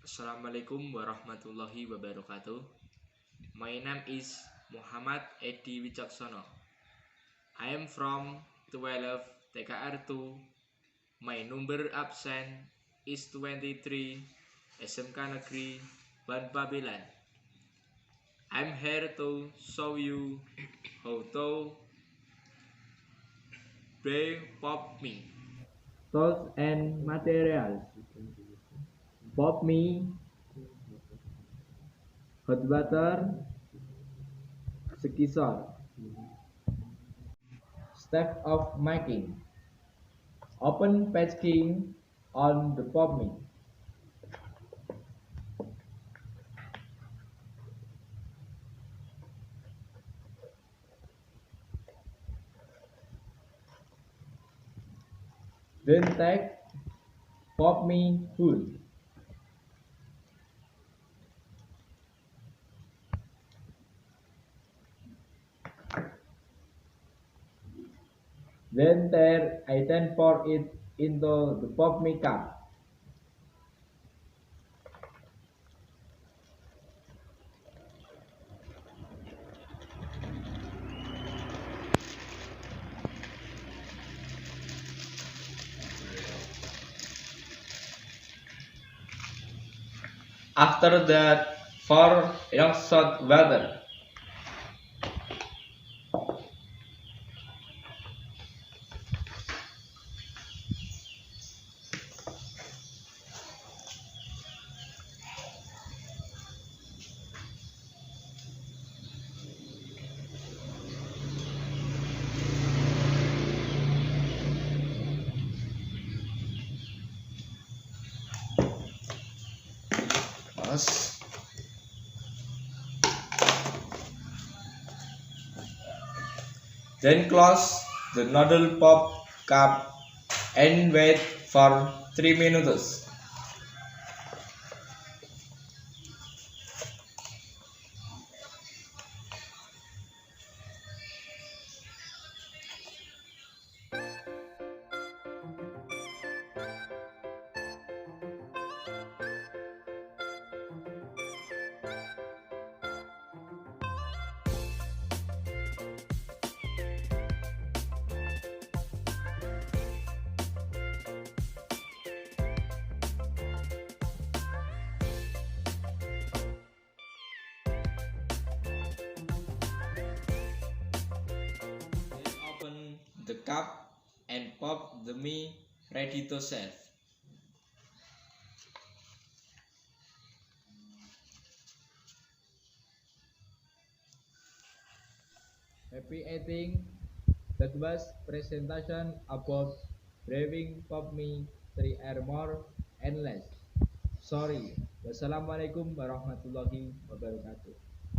Assalamualaikum warahmatullahi wabarakatuh. My name is Muhammad Edi Wicaksono. I am from 12 TKR2. My number absen is 23 SMK Negeri Banpabilan. I'm here to show you how to brew pop me. Tools and materials. Pop me, hot water, sekisar. Step of making. Open packaging on the pop me. Then take pop me full. Then I then pour it into the pop me cup. After that, pour young salt water. Then close the noodle pop cup and wait for 3 minutes. Open the cup and pop the me ready to serve. Happy eating. That was presentation about brewing pop me 3 air more and less. Sorry. Wassalamualaikum warahmatullahi wabarakatuh.